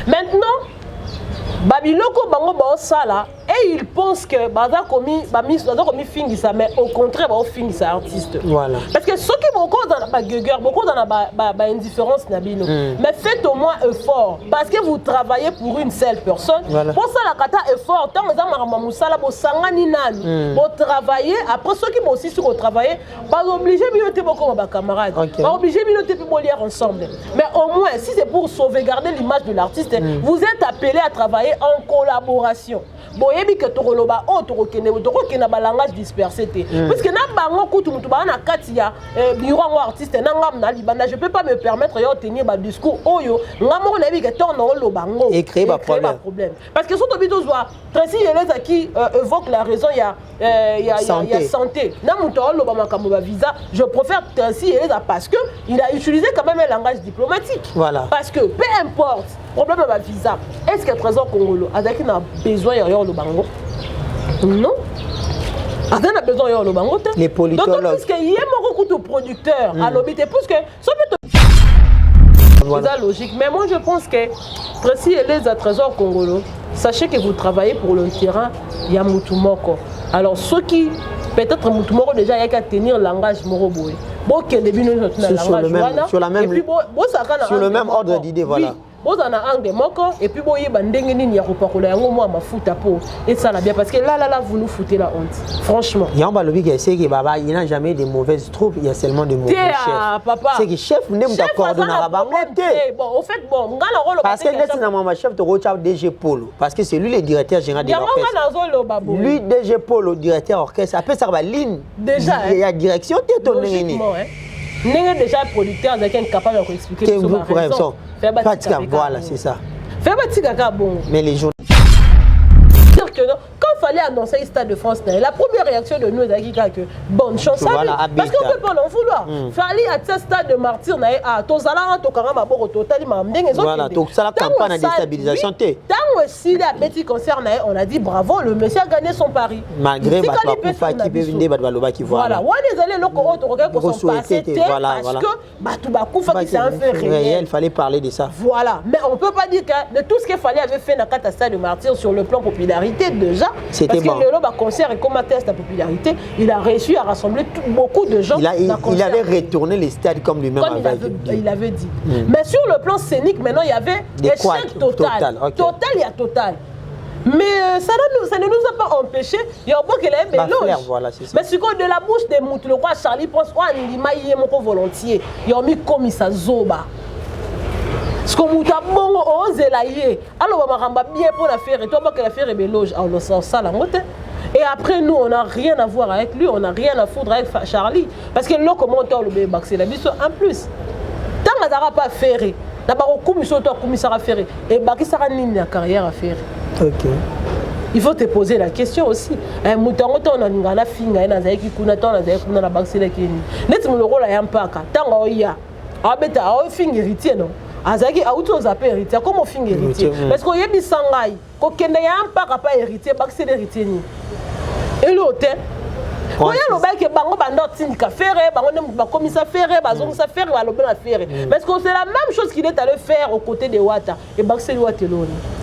Maintenant, Babiloko bango ba sala et ils pensent que baza commis fingisa mais au contraire ba fingisa artiste. Voilà. Parce que ceux qui beaucoup dans ba gueugeur, beaucoup dans ba indifférence nabino. Mais faites au moins effort parce que vous travaillez pour une seule personne. Voilà. Pour ça la kata effort tant que za musala bo sangani nani. Bo travailler après ceux qui vont aussi sur travailler, pas obligé de beaucoup ba camarades. Pas obligé de lire ensemble. Mais au moins si c'est pour sauvegarder l'image de l'artiste, vous êtes appelé à travailler en collaboration. Boyebi que tokoloba o tokokene tokokena ba langage dispersé te. Parce que na bango kutu mutu ba na katia bureau artiste na ngam na libanda je peux pas me permettre yo tenir ba discours oyo ngamo na bi que ton no lo bango et créer ba problème. Parce que surtout bito zoa Tracy Eleza qui évoque la raison il y a santé. Na mutu lo ba makambo ba visa, je préfère Tracy Eleza parce que il a utilisé quand même un langage diplomatique. Voilà. Parce que peu importe problème de visa. Est-ce que Trésor Congolo a besoin de bango? Non. A besoin de bango. Les politologues. Donc, puisque il y a beaucoup de producteurs à l'obité, puisque ça peut c'est logique. Mais moi, je pense que Tracy et les Trésor Congolo, sachez que vous travaillez pour le terrain, il y a Moutoumoko. Alors, ceux qui, peut-être Moutoumoko déjà, il y a qu'à tenir le langage moroboé. Bon, sur le même ordre d'idée, voilà. Vous en avez un de moko et puis vous avez un aéroport et ça l'a bien parce que là vous nous foutez la honte franchement il y a un balobi qui sait que baba il n'a jamais de mauvaises troupes il y a seulement de mauvais chefs papa c'est que chef n'est pas coordonné bon au fait bon parce que là c'est mon chef de Rocha DG Polo parce que c'est lui le directeur général de l'orchestre lui DG Polo directeur orchestre après ça va ligne déjà il y a direction tétonné n'est déjà producteur avec un capable de expliquer sur la raison. Voilà, c'est ça. Fais petit caca bon. Mais les gens dire que quand il fallait annoncer le Stade de France, la première réaction de nous est que bonne chance voilà, parce qu'on peut pas en vouloir. Fallait à ce stade de martyr à Tozala to karama boko total voilà, donc ça la campagne de déstabilisation té. Tant aussi la petit concert on a dit bravo, le monsieur a gagné son pari. Malgré Batoufa qui peut venir Batouba qui voilà. Voilà, on est allé le autre regard pour son passé parce que Batouba Koufa qui s'est un fait réel, il fallait parler de ça. Voilà, mais on peut pas dire que de tout ce qu'il fallait avait fait dans le Stade de martyr sur le plan popularité déjà parce que le concert et comme test de popularité, il a réussi à rassembler beaucoup de gens. Il avait retourné les stades comme lui-même il avait dit. Mais sur le plan scénique, maintenant il y avait échec total. Total, il y a total. Mais ça ne nous a pas empêché. Il y a beaucoup qui l'a mélange. Voilà, c'est ça. Mais ce que de la bouche des moutons, le roi Charlie pense qu'il y a mon volontiers. Il y a mis comme ça zoba. Ce qu'on m'a bon osé la yé. Alors on m'a bien pour la faire et toi que la faire est mélange. On sent ça la motte. Et après nous on n'a rien à voir avec lui, on n'a rien à foutre avec Charlie parce que là comment on le bébé c'est la mission en plus. Tant qu'on n'a pas fait, d'abord on commence à commissaire à faire et baki ça une carrière à faire. OK. Il faut te poser la question aussi. Un mouton on a ngana finga na zaiki kuna tona zaiki kuna na baki la kini. Net mu le rôle ya mpaka. Tant ya. Abeta a finga héritier non. Azaki a auto zappé héritier comment finga héritier parce qu'on y a bisangai ko kende ya mpaka pas héritier baki c'est l'héritier ni. Et l'autre quand il y a le bail que bango bandot syndicat faire bango ne commissaire faire bazong ça faire va le bien faire parce que c'est la même chose qu'il est allé faire aux côtés de Wata et Baxel Wata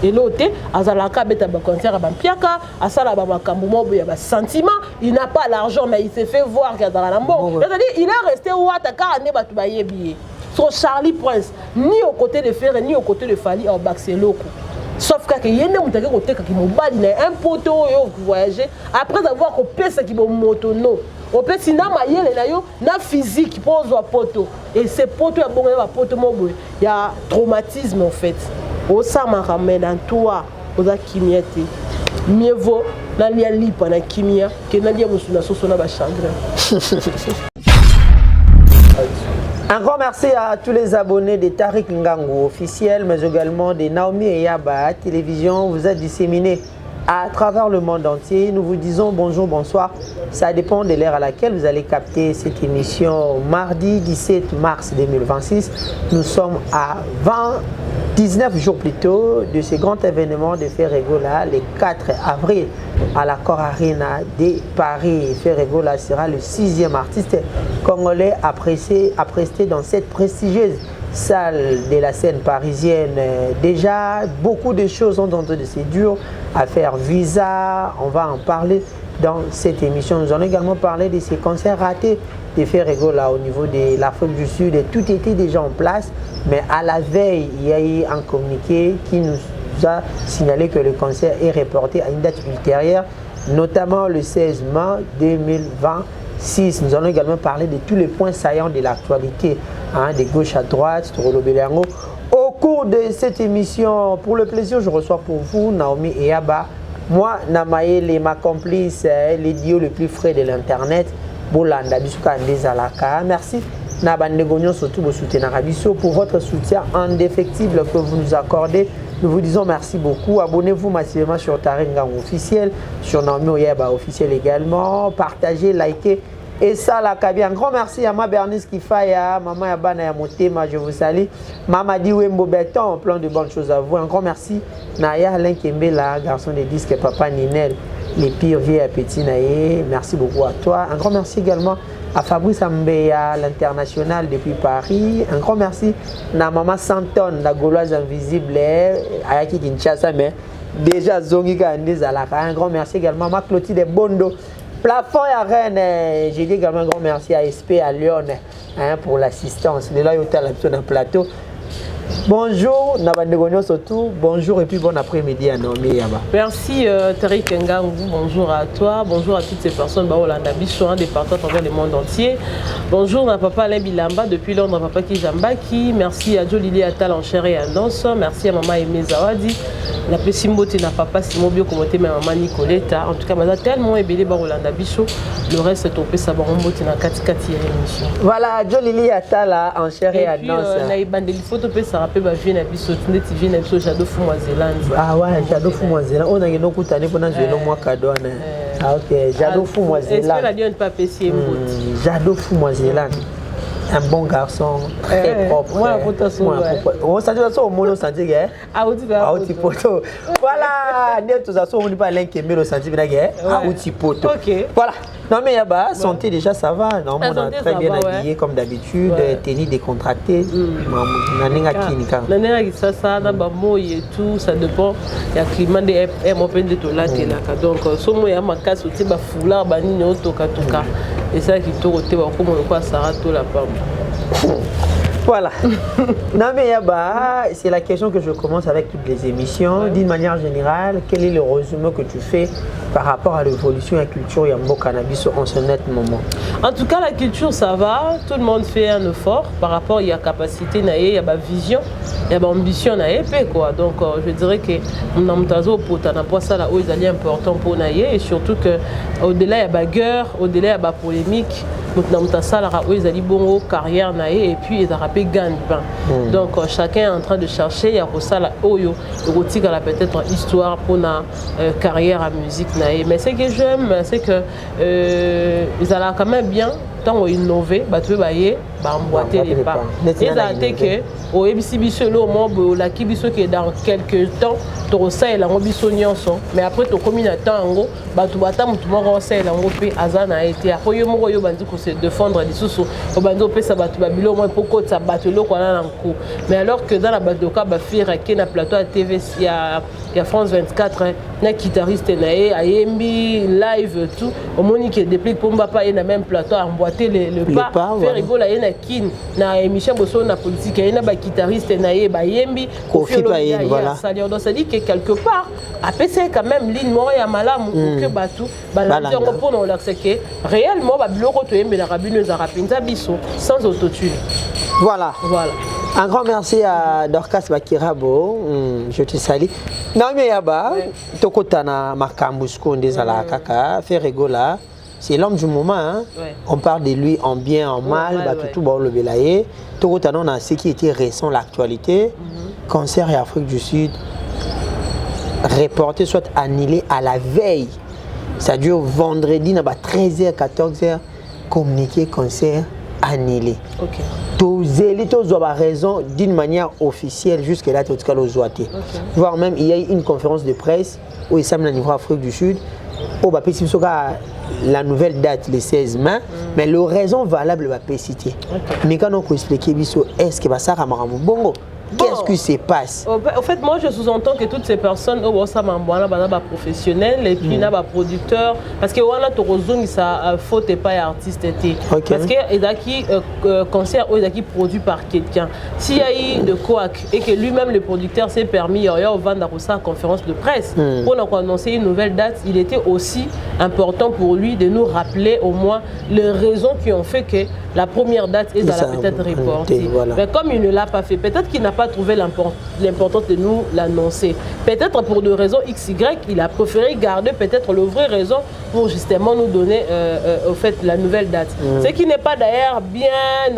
et l'autre azalaka beta ba concert ba piaka asala ba makambo mobo ya ba sentiment il n'a pas l'argent mais il s'est fait voir qu'il y a dans la lambo c'est-à-dire il est resté Wata car ne ba tuba yebi so Charlie Prince ni aux côtés de Ferre ni aux côtés de Fali au Baxel loko. Sauf que il y a des gens qui m'ont bali un poteau qui voyager après avoir coupé ce qui m'ont motono. Au peut si na maïe na physique pose un poteau et ces poteaux bon un poteau il y a traumatisme en fait. Au ça m'a ramène en toi aux akimiété. Mieux vaut la lia lipa na kimia que na lia musuna sosona ba chagrin. Un grand merci à tous les abonnés de Tariq Ngango officiel, mais également de Naomi et Yaba Télévision. Vous êtes disséminés à travers le monde entier. Nous vous disons bonjour, bonsoir. Ça dépend de l'heure à laquelle vous allez capter cette émission. Mardi 17 mars 2026, nous sommes à 19 jours plus tôt de ce grand événement de Ferregola, le 4 avril, à la Cor Arena de Paris. Ferregola sera le 6e artiste congolais à prester dans cette prestigieuse salle de la scène parisienne. Déjà, beaucoup de choses sont en train de se dur à faire. Visa, on va en parler dans cette émission. Nous allons également parler de ces concerts ratés de Ferrego là au niveau de l'Afrique du Sud. Et tout était déjà en place, mais à la veille, il y a eu un communiqué qui nous a signalé que le concert est reporté à une date ultérieure, notamment le 16 mai 2026. Nous allons également parler de tous les points saillants de l'actualité, de gauche à droite, au cours de cette émission. Pour le plaisir, je reçois pour vous Naomi Eyaba. Moi, Namaël, ma complice, l'idiot le plus frais de l'internet. Bolanda Bisuka Ndezalaka. Merci Nabandegonion surtout pour soutenir Arabiso pour votre soutien indéfectible que vous nous accordez. Nous vous disons merci beaucoup. Abonnez-vous massivement sur Taringa officiel, sur Naomi Oyeba officiel également. Partagez, likez et ça la cabine. Un grand merci à ma Bernice Kifaya, maman Yabana Yamotema, je vous salue. Maman dit Wembo Béton, plein de bonnes choses à vous. Un grand merci Naya Alain Kembela, garçon de disques Papa Ninel. Les pires vieux appétits naïe. Merci beaucoup à toi. Un grand merci également à Fabrice Ambeya, l'international depuis Paris. Un grand merci à Maman Santon, la Gauloise invisible, à Kinshasa, mais déjà Zongiga Ndezalaka. Un grand merci également à ma Clotilde Bondo, plafond à Rennes. J'ai dit également un grand merci à SP à Lyon pour l'assistance. De là, il y a un plateau. Bonjour, Nabandegonio surtout. Bonjour et puis bon après-midi à Naomi Yaba. Merci Tariq Ngangou, bonjour à toi, bonjour à toutes ces personnes Baolanda Bichon, des partout à travers le monde entier. Bonjour à papa Alain Bilamba depuis Londres, papa Kijambaki. Merci à Jolili Atal en chair et en danse. Merci à maman Aimé Zawadi. La Pessimbote n'a papa Simobio Komote, ma maman Nicoletta. En tout cas, bah, tellement ébélé Baolanda Bichon. Le reste est tombé Sabarombote na Kati émission. Voilà, Jolili Atal en chair et en danse. Et puis, photo peut s'arrêter. Jado Fumazélande. Ah ouais, Jado Fumazélande. On a eu nos coups pour nous jouer le mois cadeau. Ah ok, Jado Fumazélande. Est-ce que la Dieu n'est pas péché? Jado Fumazélande. Un bon garçon, très propre. On s'est dit ça au monde, on s'est dit que voilà, nous avons dit pas l'un qui est le senti voilà. Non mais Yaba, santé déjà ça va, non, on a très bien habillé comme d'habitude, tenue décontractée. Ça na bamo et tout, ça dépend. Il y a climat de M open de tola là. Donc somo ya makasi oti ba foulard ba nini otoka toka. Et ça qui toroté ba comme quoi ça rato la pomme. Voilà. Non mais Yaba, c'est la question que je commence avec toutes les émissions. D'une manière générale, quel est le résumé que tu fais par rapport à l'évolution de la culture Yambo Cannabis en ce net moment? En tout cas, la culture, ça va. Tout le monde fait un effort par rapport à la capacité, il y a la vision, il y a l'ambition, quoi. Donc, je dirais que c'est important pour nous. Et surtout qu'au-delà, il y a la guerre, au-delà, il y a la polémique. Donc, ils ont bon carrière et puis ils ont gagne. Donc, chacun est en train de chercher. Il y a Oyo, peut-être une histoire pour la carrière en musique. Mais ce que j'aime, c'est que ils ont quand même bien. Tant qu'ils innovent, ils vont emboîter les pas. Ils ont dit que au EBCBC, la Kibiso qui est dans quelques temps, tu as la Robisonion, mais après tu as commis un temps, tu vas te la Robé Azana été. Après, tu vas se défendre des sous, tu vas te faire battre Babylon, pour que tu battes le coup. Mais alors que dans la Badoka, il y a un plateau à TV, il y a France 24, un guitariste, Ayembi, live, tout. Au moment où il déplique pour Mbapa, il y a même plateau à emboîter le pas. Faire rigoler, il y a un kin, na émission na politique, il y a un guitariste, il y a un Yembi, Kofi Payen, voilà. Donc ça dit que quelque part, après c'est quand même ligne mort et malam pour que Batou, pour nous l'accepter. Réellement, Babyloro, tu aimes la rabine, sans autotune. Voilà. Un grand merci à Dorcas Bakirabo, je te salue. Naomi Yaba, Tokotana Makambusko Ndezala Kaka, Ferregola, c'est l'homme du moment. Hein? On parle de lui en bien, en mal, tout le Belaye. Tokotana, on a ce qui était récent, l'actualité. Concert et Afrique du Sud, reporté, soit annulé à la veille. Ça dure vendredi, 13h, 14h, communiqué, concert annulé. Tous ont raison d'une manière officielle jusqu'à là, voire même il y a eu une conférence de presse où il semble au niveau Afrique du Sud. oh bah la nouvelle date le 16 mai mais le raison valable va pas citer mais quand on peut expliquer biso est-ce que ça va bongo. Qu'est-ce qui se passe? En fait, moi, je sous-entends que toutes ces personnes, professionnels et puis producteurs, parce que wana torozongi ça faute et pas artiste été. Parce que Edaki concert ou Edaki produit par quelqu'un. S'il y a eu de couac et que lui-même le producteur s'est permis au vendre sa conférence de presse pour nous annoncer une nouvelle date, il était aussi important pour lui de nous rappeler au moins les raisons qui ont fait que la première date est peut-être reportée. Voilà. Mais comme il ne l'a pas fait, peut-être qu'il n'a pas trouvé l'importance de nous l'annoncer. Peut-être pour des raisons XY, il a préféré garder peut-être la vraie raison pour justement nous donner au fait la nouvelle date. Ce qui n'est pas d'ailleurs bien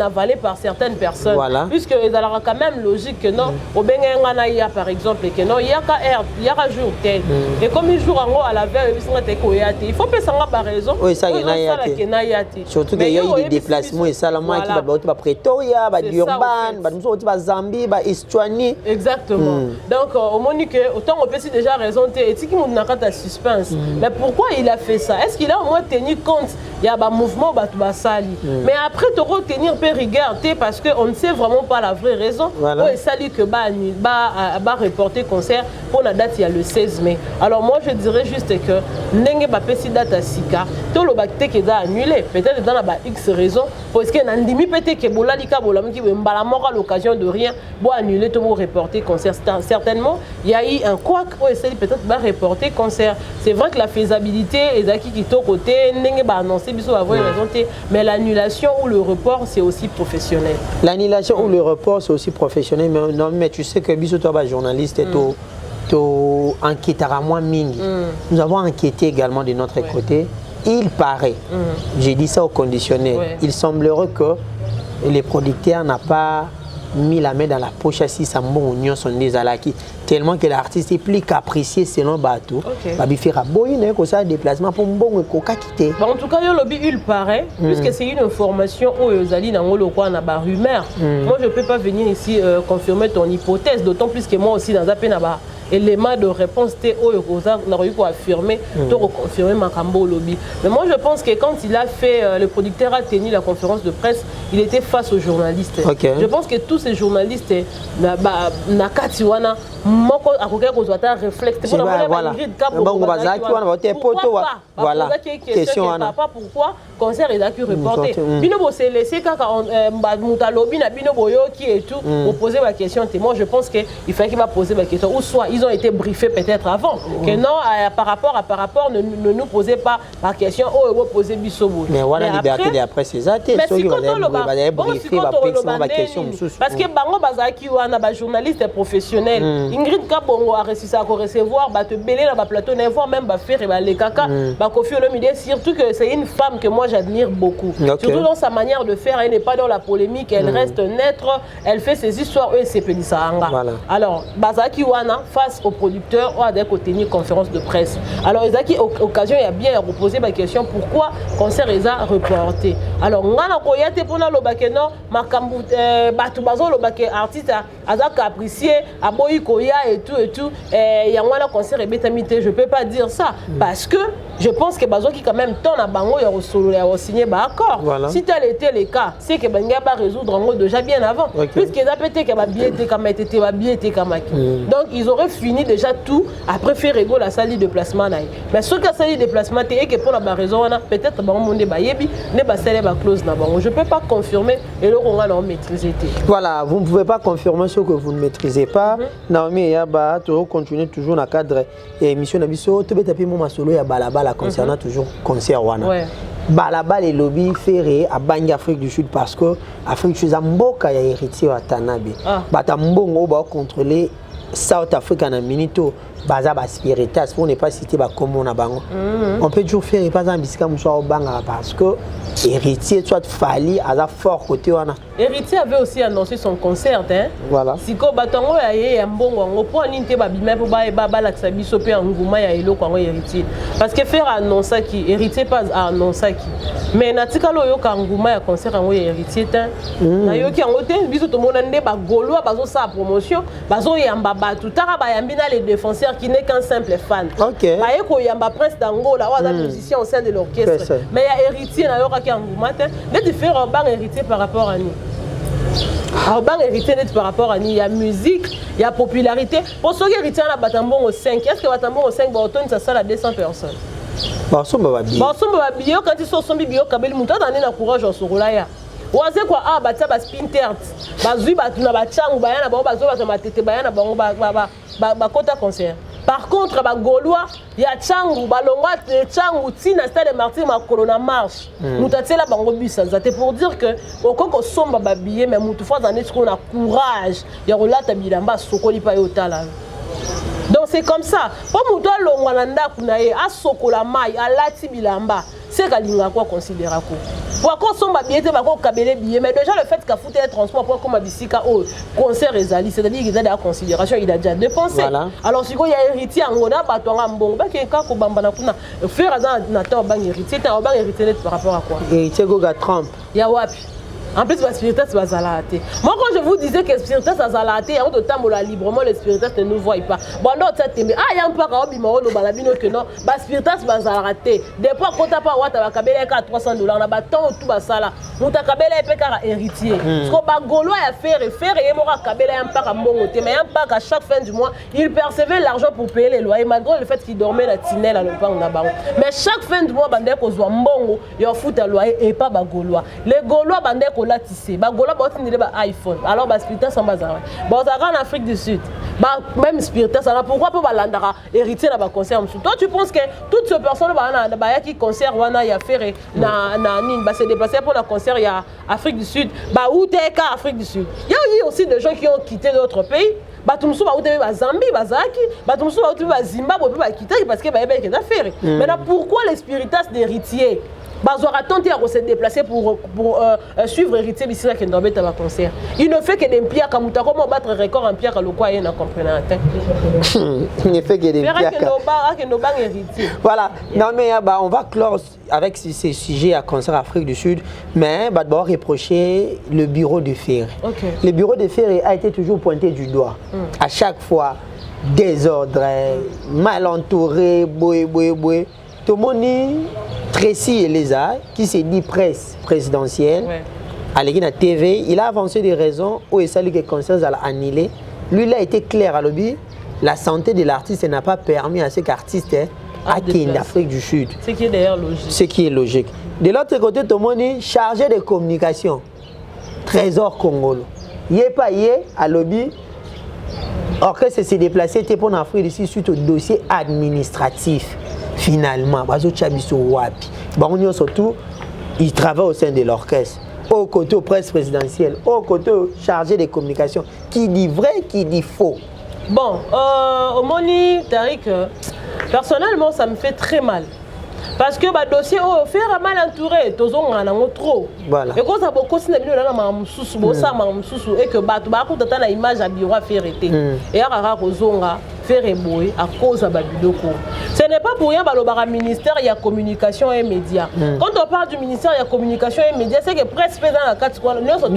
avalé par certaines personnes. Voilà. Puisque il y a quand même logique que non, au Bengaïa par exemple, que non, il y a qu'un jour tel. Et comme il joue en haut à la veille, il faut que ça ait pas raison. Oui, ça y est. Surtout qu'il y a eu des déplacements et ça, la main qui va Pretoria, Durban, Zambie, Estuani. Exactement. Donc, au Monique, autant on peut si déjà raison, et qui n'a pas de suspense. Mais pourquoi il a fait ça? Est-ce qu'il a au moins tenu compte? Il y a un mouvement Sali. Mais après, tu dois tenir peu rigueur parce qu'on ne sait vraiment pas la vraie raison. Voilà. Et Sali que va reporter concert pour la date, il y a le 16 mai. Alors, moi, je dirais juste que n'engue pas si date à Sika, tout le bacté qui est annulé. Peut-être dans la X raison, parce que Nandimi peut-être que Bolalika Bolam qui veut à l'occasion de rien, pour annuler tout le reporter concert. Certainement, il y a eu un couac où essayer peut-être de reporter concert. C'est vrai que la faisabilité est d'acquis qui est au côté, n'engue pas annoncé, mais l'annulation ou le report, c'est aussi professionnel. L'annulation ou le report, c'est aussi professionnel, mais, non, mais tu sais que biso toi, journaliste, tu enquêteras moins mingi. Nous avons enquêté également de notre côté. Il paraît, j'ai dit ça au conditionnel, il semblerait que les producteurs n'ont pas mis la main dans la poche si ça bon union sont des alaki tellement que l'artiste est plus capricieux selon bateau babi faire boyine ko ça déplacement pour bon ko quitter. En tout cas yo lobby il paraît puisque c'est une information où Zali na ngolo quoi na ba rumeur. Moi je peux pas venir ici confirmer ton hypothèse, d'autant plus que moi aussi dans un na ba élément de réponse t'es n'a pas eu quoi affirmer to reconfirmer Makambo lobby. Mais moi je pense que quand il a fait le producteur a tenu la conférence de presse, il était face aux journalistes. Je pense que tous ces journalistes na katiwana moko akoka kozwata réflexe pour la voilà question papa pourquoi concert est accu reporté bino bo c'est laissé quand muta lobby na bino boyo qui et tout pour poser ma question. Moi je pense que il fallait qu'il va poser ma question ou soit ils ont été briefés peut-être avant que non par rapport ne nous posez pas la question vous posez bisobo mais voilà liberté d'après ces athées parce que bango bazaki wana ba journaliste professionnel Ingrid Kabongo a réussi à recevoir te belé dans plateau ne voir même faire et les caca Kofi Olomide, surtout que c'est une femme que moi j'admire beaucoup surtout dans sa manière de faire. Elle n'est pas dans la polémique, elle reste neutre, elle fait ses histoires et c'est Pédissaranga. Alors bazaki wana face au producteur ou à des côtés une conférence de presse. Alors Ezaki occasion il y a bien reposé ma question pourquoi concert est reporté. Alors ngana koyate pona lobake non makambu batu bazo lobake artiste azaka apprécié aboyi koya et tout yangwana concert et bétamité. Je peux pas dire ça parce que je pense que bazo qui quand même ton na bango ya solo ya signer ba accord. Si tel était le cas, c'est que banga ba résoudre en déjà bien avant puisque ça pété que ba billet comme était ba billet comme donc ils auraient fini déjà tout après faire égaux la salle de placement là. Mais ce que salle de placement et que pour la raison peut-être ba monde ba yebi ne ba sele ba close na bango. Je peux pas confirmer et le on va maîtriser. Voilà, vous ne pouvez pas confirmer ce que vous ne maîtrisez pas. Naomi Yaba to continuer toujours dans cadre et émission na biso to betapi mo masolo ya balabala concernant toujours concert wana. Balaba les lobby ferré à Bangi Afrique du Sud parce que Afrique du Sud mboka ya héritier wa Tanabe. Bata mbongo ba contrôler South Africa na minito baza ba spiritas pour ne pas citer ba comme on a bango. On peut toujours faire pas en bisika moussa au banga parce que héritier soit Fali a fort côté wana. Héritier avait aussi annoncé son concert Voilà. Siko batango ya mbongo ngo pour ninte ba bima pour ba la biso pe nguma ya elo kwa héritier parce que faire annoncer qui héritier pas annoncer qui mais natika lo yo ka nguma ya concert ngo héritier na yo ki ngo te biso to mona nde ba golo bazo sa promotion bazo yamba ba tout tara ba yambina les défenseurs c'est-à-dire qu'il n'est qu'un simple fan. Ok. Il y a un prince d'Angola, il y a un musicien au sein de l'orchestre. Mais il y a héritier, il y a un différent héritier par rapport à nous. Alors, héritier net par rapport à nous, il y a musique, il y a popularité. Pour ceux qui héritent à Batambon au 5, est-ce que Batambon au 5, ça sert à 200 personnes? Bon, ça va bien. Bon, ça va bien quand ils sont bio, Kabel Mouta, on est en courage en Sorolaya. Ou est-ce quoi, ah, bah, ça va spinter, bah, zui, bah, tu n'as pas de chang, bah, y'en a pas, bah, zoi, bah, tu n'as pas, bah, kota concert. Par contre, bah, Gaulois, il y a Tchangou, Balonga, Tchangou, Tina, Stade Martin, ma Corona marche. Nous t'attendons là, Bango ça. C'est pour dire que, au cas où sommes babillés, mais nous toutefois, on a courage. Il y a relâche à Bilamba, Sokoli pa yotala. Donc c'est comme ça. Pour nous doit l'ongwalanda kunaye, à Sokola Mai, à Lati Bilamba, c'est qu'alinga quoi considérer quoi. Pourquoi sommes babillés, pas quoi kabele billet, mais déjà le fait qu'à foutre les transports pour comme abisika au concert ezali, c'est-à-dire qu'il a en considération, il a déjà dépensé. Voilà. Alors si il y a héritier angona, batonga mbongo, ba kenka ko bambana kuna, faire dans nato bang héritier, t'as bang héritier par rapport à quoi? Héritier goga Trump. Ya wapi? En plus, le spiritus va zalater. Moi, quand je vous disais que le spiritus va zalater, il y a un temps librement, le spiritus ne nous voit pas. Bon, non, ça t'aime. Ah, il y a un peu de bimao, le balabino que non. Le spiritus va zalater. Des fois, quand tu n'as pas de kabele à $300, on a battant tout ça là. On t'a kabele à héritier. Parce que Golo a fait et il m'a kabele un pack à mon côté. Mais un pack à chaque fin du mois, il percevait l'argent pour payer les loyers, malgré le fait qu'il dormait la tinelle à l'opang là-bas. Mais chaque fin du mois, bandé qu'on soit mbongo, il y a fout à loyer et pas Gaulois. Les Gaulois, bandé qu'on l'a tissé. Gaulois, iPhone. Alors, spiritus en bazar. Bon, ça en Afrique du Sud. Même spiritus, alors pourquoi pas l'andara héritier dans le concert? Toi, tu penses que toutes ces personnes qui concert, il y a fait, c'est déplacé pour le concert, il y a Afrique du Sud. Où t'es qu'à Afrique du Sud? Il y a aussi des gens qui ont quitté d'autres pays. Batumsu ba utebe ba Zambie, ba Zaki, batumsu ba utebe ba Zimbabwe, ba quitter parce que ba yeba quelque affaire. Maintenant pourquoi les spiritas d'héritiers Bazoara tenté à se déplacer pour suivre héritier ici là qui doit mettre à concert. Il ne fait que des pierres comme tu comment battre record en pierre le quoi il n'a compris Il ne fait que des pierres que nos banques héritiers. Voilà. Non mais on va clore avec ces sujets à concert Afrique du Sud, mais d'abord reprocher le bureau de Ferré. Okay. Le bureau de Ferré a été toujours pointé du doigt. À chaque fois désordre, mal entouré, boué. Tout le monde Tracy Eleza, qui s'est dit presse présidentielle, à la TV, il a avancé des raisons où il s'est dit que le concert allait annuler. Lui, il a été clair à l'objet. La santé de l'artiste n'a pas permis à ce qu'artiste acquis d'Afrique du Sud. Ce qui est d'ailleurs logique. Ce qui est logique. De l'autre côté, tout le monde est chargé de communication. Trésor Congolo. Il n'est pas à l'objet. Or que c'est déplacé pour l'Afrique du Sud suite au dossier administratif. Finalement, surtout, il travaille au sein de l'orchestre, au côté presse présidentielle, au côté chargé de communication, qui dit vrai, qui dit faux. Bon, au Moni, Tariq, personnellement, ça me fait très mal. Parce que le dossier au fer a mal entouré, tous on en a trop. Voilà. Et quand ça beaucoup de et que tu as image à bureau faire été. Et à faire ébouer à cause de Babiloko. Ce n'est pas pour rien que le ministère il y a communication et médias. Quand on parle du ministère il y a communication et médias, c'est que presque dans la carte quoi, nous sommes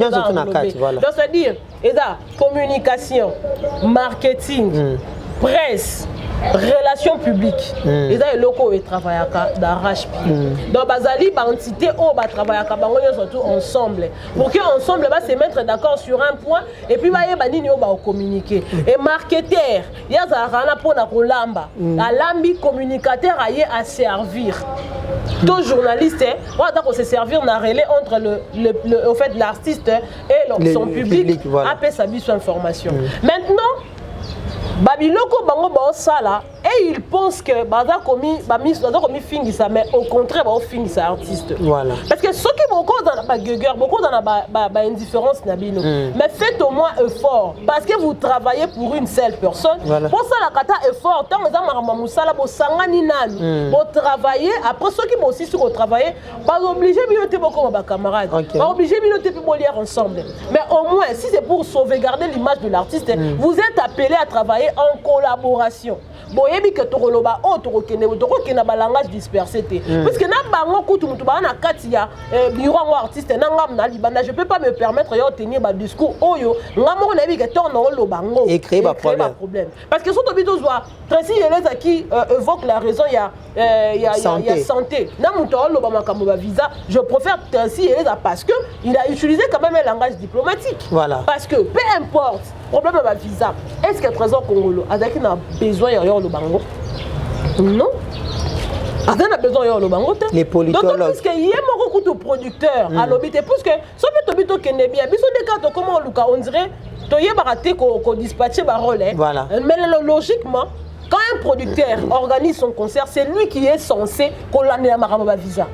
voilà. Donc c'est-à-dire communication, marketing, presse, relations publiques. Et les locaux ils travaillent d'arrache-pied. Donc bazali entité au travailler surtout ensemble. Pour que ensemble va se mettre d'accord sur un point et puis va communiquer. Et marketeur, il y a zarana pour na kolamba. Alambi communicateur à servir. Tout journaliste, on va se servir na relais entre au fait l'artiste et son public voilà. Après sa mission information. Maintenant Babiloko bango ba sala et il pense que baza commis fingisa mais au contraire ba fingisa artiste. Voilà. Parce que ceux qui beaucoup dans ba gueugeur, beaucoup dans ba indifférence nabino. Mais faites au moins effort parce que vous travaillez pour une seule personne. Voilà. Pour ça la kata effort tant que za musala bo sangani nani. Pour travailler après ceux qui vont aussi sur travailler, pas obligé biloter beaucoup ba camarades. Pas obligé biloter pour lire ensemble. Mais au moins si c'est pour sauvegarder l'image de l'artiste, vous êtes appelé à travailler en collaboration. boyebi que tokoloba o tokokende ba langage dispersé te parce que na bango kutu mutu ba na kati ya bureau ngo artiste na ngam na libanda je peux pas me permettre yo tenir ba discours oyo ngamo na yebi que tono loba ngo et créer ba problème parce que surtout bito zwa Tracy Eleza qui évoque la raison il y a santé na mutu loba makambo ba visa je préfère Tracy Eleza parce que il a utilisé quand même un langage diplomatique voilà parce que peu importe problème de visa est-ce que Trésor Congolo a besoin de le bango non a besoin de bango les politologues donc puisque il y a beaucoup de producteurs à l'obité puisque so peut tobito kende bien biso de cartes comment Luka on dirait to yeba raté ko dispatcher ba rôle voilà mais logiquement quand un producteur organise son concert c'est lui qui est censé coller la maraba visa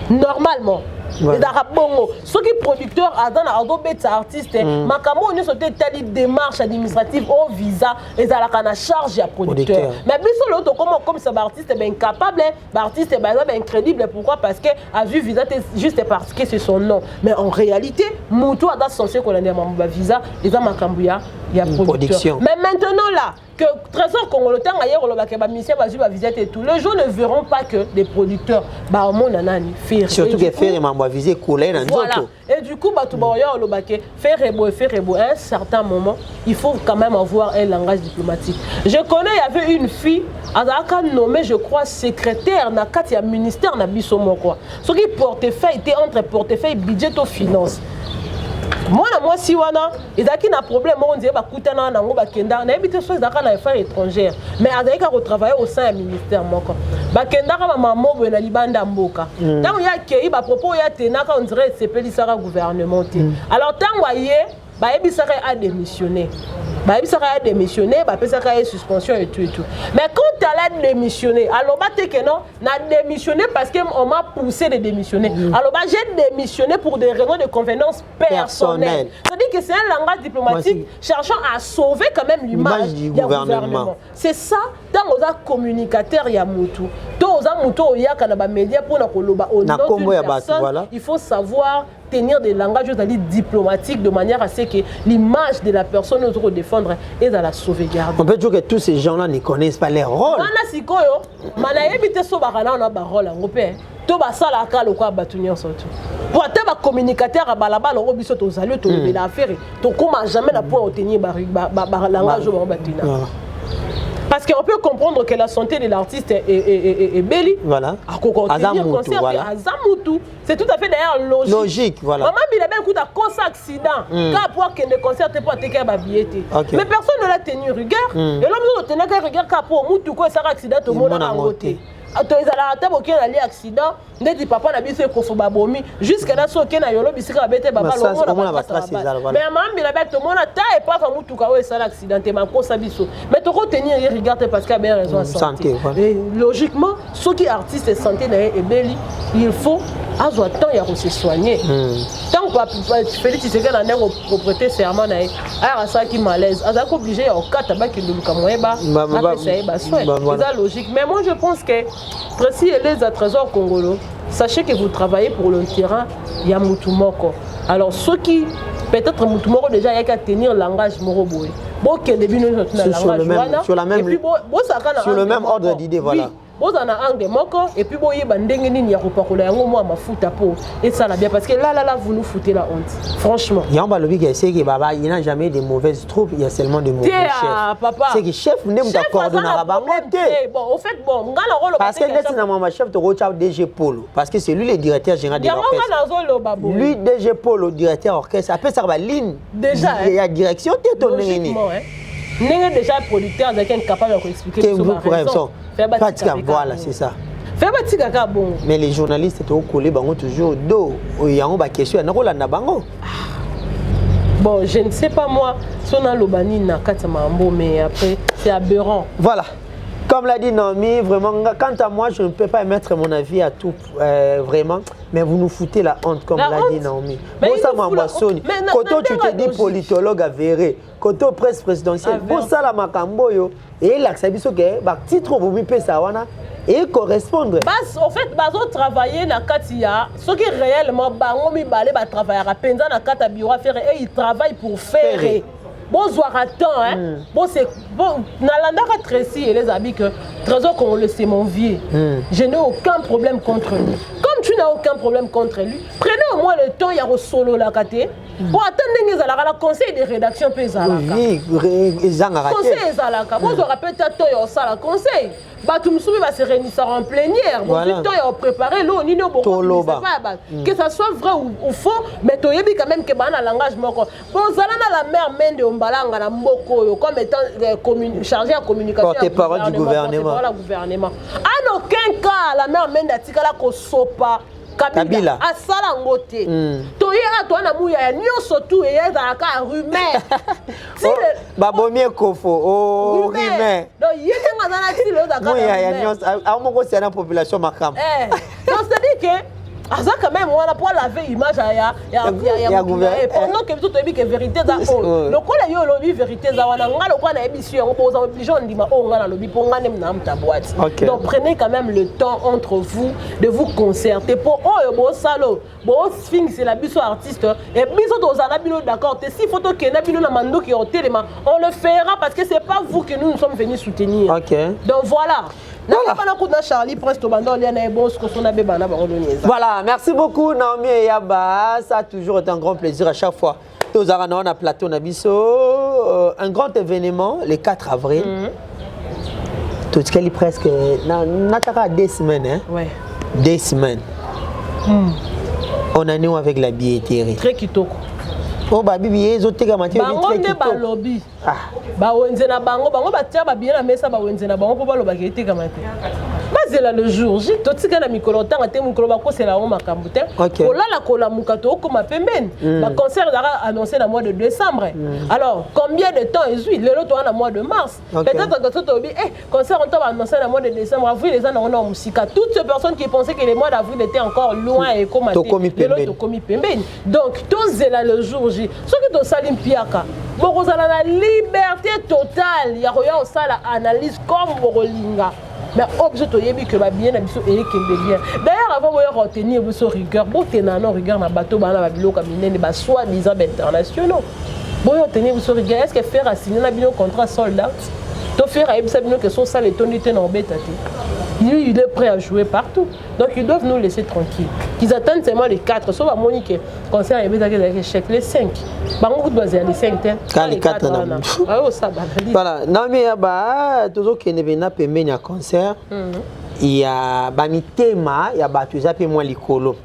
normalement les arabongo ceux qui producteurs adana adobet artiste makambo ni sote tali démarche administrative au visa et à la kana charge à producteur mais biso l'autre comme ça artiste ben incapable artiste ben incrédible pourquoi parce que a vu visa juste parce que c'est son nom mais en réalité muto ada censé qu'on a des visa et ça makambo ya producteur mais maintenant là que Trésor Congolo tanga hier le ba mission ba ju ba visite et tout les gens ne verront pas que des producteurs ba mon nanani faire surtout que faire m'a visé coller dans voilà. Et du coup bah tout ba yo le baké faire ebo à un certain moment il faut quand même avoir un langage diplomatique. Je connais il y avait une fille azaka nommée je crois secrétaire na kati ya ministère na biso moko ce qui portefeuille était entre portefeuille budget to finance. Moi si wana ezaki na problème on dit ba kutana na ngo ba kenda na ebité chose d'aka na affaires étrangères mais azaki ka retravailler au sein du ministère moko ba kenda ka mama bo na libanda mboka tant ya kei ba propos ya tenaka on dirait sepeli sara gouvernement alors tant waye ba ebisaka a démissionner a démissionné, a suspension et tout. Mais quand elle a démissionné, alors que non, n'a démissionné parce qu'on m'a poussé de démissionner. Alors j'ai démissionné pour des raisons de convenance personnelle. C'est-à-dire que c'est un langage diplomatique cherchant à sauver quand même l'image du gouvernement. C'est ça, dans les communicateurs, il y a Moutou. Dans les médias, pour au nom d'une personne, il faut savoir tenir des langages diplomatiques de manière à ce que l'image de la personne autour défendre et dans la sauvegarde. On peut dire que tous ces gens-là ne connaissent pas leur rôle. Pour être communicateur à balabal, on obiso to salut to la affaire, to comment jamais la point obtenir langage au batina. Parce qu'on peut comprendre que la santé de l'artiste est belle. Voilà. C'est tout à fait d'ailleurs logique. Logique, voilà. Maman, il a bien coup d'un accident. Quand pour qu'il ne concerte pas tes cas billetté. Mais personne ne l'a tenu rigueur. Et l'homme ne tenait qu'à rigueur pour moutou quoi ça accident au monde en côté. Tozala ata boki na li accident ndeti papa na biso ko foba bomi jusqu'à là so ke na yolo bisika bete baba lo mona ba trace mais mambi la bête mona ta et pas fa mutuka o ça l'accident te manko sa biso mais to retenir regarder parce qu'il a bien raison santé et logiquement ceux qui artistes santé na et beli il faut avoir temps ya se soigner tant que Félix Tshisekedi na ndeko propriété serment na a ça qui malaise a ça obligé au kata ba ki nduluka moyeba ba ça ba soin c'est logique mais moi je pense que Tracy Eleza Trésor Congolo, sachez que vous travaillez pour le terrain Yamoutoumoko. Alors ceux qui peut-être Moutoumoko déjà il y a qu'à tenir le langage moroboé. Bon que début nous sur le même ordre d'idée voilà. Vous en avez un de moko et puis vous avez un aéroport moi ma fout à peau et ça là bien parce que là vous nous foutez la honte franchement. Il y a un lobby qui sait que baba il n'y a jamais de mauvaises troupes il y a seulement de mauvais chefs. Papa. C'est que chef ne me coordonne pas bon au fait bon parce que là c'est ma chef de Rocha DG Polo parce que c'est lui le directeur général de l'orchestre. Lui DG Polo directeur orchestre après ça va ligne déjà il y a direction t'es ton nini. N'est déjà producteur avec un capable de expliquer sur raison. Voilà, c'est ça. Bon. Mais les journalistes étaient collés toujours dos. Il y a une question. Bon, je ne sais pas moi. Si on a l'obani na katamambo, mais après c'est aberrant. Voilà. Comme l'a dit Naomi, vraiment, quant à moi, je ne peux pas émettre mon avis à tout, vraiment. Mais vous nous foutez la honte, comme l'a dit Naomi. Bon, ça m'a boissonné. Quand tu te dis politologue avéré, quand tu presse présidentielle, bon, ça, la macamboyo, et là, ça veut dire que titre, vous me payez ça, et correspondre. En fait, bazo travailler na katia, ce qui réellement bango mi balé ba travailler à penza na kata bureau faire et ils travaillent pour faire. bozwaka temps hein bon c'est bon nalandaka Tracy et les habits que Trésor Congolais c'est mon vieux je n'ai aucun problème contre lui comme tu n'as aucun problème contre lui prenez au moins le temps il y a au solo la kate pour attendre la conseil de rédaction pe ezalaka oui ezanga conseil ezalaka bozwaka peut-être to yo sala conseil bato musubi va se réunir en plénière bon du temps ya préparer lo nino beaucoup que ça soit vrai ou faux mais toyebi quand même que bana langage moko bozala na la mère Mende Ombalanga na mboko yo comme étant chargé à communication porte-parole du gouvernement en aucun cas la mère Mende atikala ko sopa Kabila asala ngote toye atwana muya ya nyonso tu ezalaka rumeur babomie kofo o rumeur donc yenga zana ti lo daka muya ya nyonso amoko c'est la population makam donc c'est dit que ça quand même on a pour laver image ya gouvernement pendant que tout est que vérité za le ko la yo lobby vérité za wana ngalo kwa na émission on pose obligé on dit ma on ngana lobby pour ngane na mta boîte donc prenez quand même le temps entre vous de vous concerter pour oh bo salo bo swing c'est la biso artiste et biso to za bino d'accord si photo que na bino na mando qui hotelema on le fera parce que c'est pas vous que nous sommes venus soutenir donc voilà. Voilà, merci beaucoup Naomi Eyaba, ça a toujours été un grand plaisir à chaque fois. Tous on a plateau Nabiso, un grand événement le 4 avril. Tout ce qui est presque n'attara 2 semaines hein. Ouais. 2 semaines. On a nous avec la billetterie. Très kitoko. Oh bah bibi ezoteka matière très kitoko. Ba lobby. Ba wenze na bango batia ba bien na mesa ba wenze na bango po ba loba keteka matière. Bazela le jour J totika na mikolo tanga te mikolo ba ko c'est la on makambu te. Kolala kola mukato ko mapembeni. Ba concert dara annoncé na mois de décembre. Alors combien de temps ezui le loto na mois de mars. Peut-être que tout obi concert on t'a annoncé na mois de décembre avril les ans on a musika toutes ces personnes qui pensaient que les mois d'avril étaient encore loin et comme le loto komi pembeni. Donc tozela le jour J ce que to salim piaka bokozala na liberté totale ya koya osala analyse comme bokolinga mais objet toyebi que ba bien na biso et kembe bien d'ailleurs avant moi retenir biso rigueur botena non rigueur na bateau bana ba biloko minene ba soi-disant internationaux boyo tenir biso rigueur est-ce que faire à signer na bino contrat sold out to faire à ebisa bino que son sale tonité na obeta te lui il est prêt à jouer partout donc ils doivent nous laisser tranquilles qu'ils attendent seulement les 4 sauf à Monique concert ebeta que chèque les 5 bango doit les 5 les 4 voilà Naomi Eyaba toujours kene bena pembeni ya concert il y a ba mitema ya ba tu zape moi likolo